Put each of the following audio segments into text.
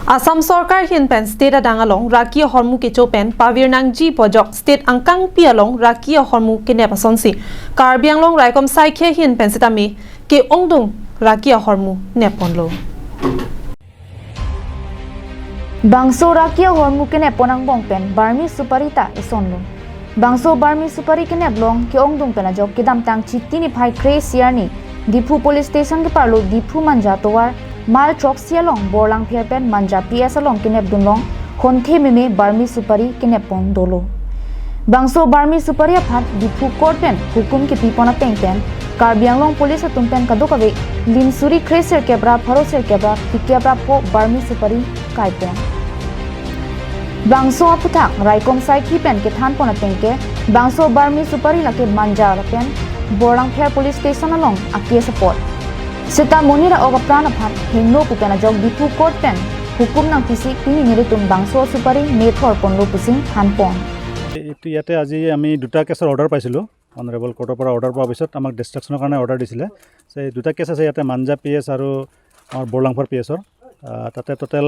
Assam Sarkar hin pen state adangalong rakia hormu ke chopen pavirnang ji pojok state angkang pialong rakia hormu ke nepasonsi karbiang long raikom sai khe hin pen sitami ke ongdung rakia hormu neponlo Bangso rakia hormu ke neponang bongpen barmi suparita isonlo Bangso barmi supari ke neblong ke ongdung penajok ke damtang chitini phai kre siarni Dipu police station ke parlo Dipu manja towar mal truck sialong borlang pherpen manja ps along kinep dunlong khonthe meme barmi supari kinep pon dolo bangso barmi supari aphat Dipu court pen hukum ke pipona tengpen karbianglong police atumpen kadokawe linsuri kreser kebra pharoser kebra pikebra po barmi supari kaipen bangso aputhak raikom sai ki pen ke than pona tengke bangso barmi supari lake manja pen borlang pher police station along akie support Sita monira oga prana phat hingno pupena jog Dipu court pen hukum nang pisi tini niritum bangso supari methor ponlo pusing hanpon এটো ইয়াতে আজি আমি দুটা কেছৰ order পাইছিলোঁ honourable কোৰ্টৰ পৰা order পোৱাৰ পিছত আমাক ডিষ্ট্ৰাকশ্যনৰ কাৰণে অৰ্ডাৰ দিছিলে সেই দুটা কেছ আছে ইয়াতে মাঞ্জা পিএছ আৰু আমাৰ বৰলাংফৰ পিএছৰ তাতে টোটেল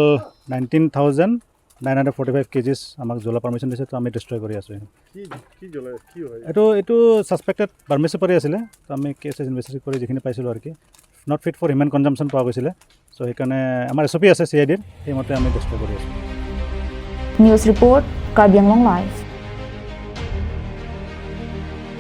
19,945 কেজিছ আমাক জ্বলা পাৰ্মিশ্যন দিছে তো আমি ডিষ্ট্ৰয় কৰি আছোঁ এইটো ছাছপেক্টেড বাৰ্মি চুপাৰী আছিলে তো আমি কেছ ইনভেষ্টিগেট কৰি যিখিনি পাইছিলোঁ আৰু কি নট ফিট ফৰ হিউমেন কনজাম্পশ্যন পোৱা গৈছিলে চ' সেইকাৰণে আমাৰ SOP আছে CIDৰ সেইমতে আমি ডিষ্ট্ৰয় কৰি আছোঁ News report Karbianglong Live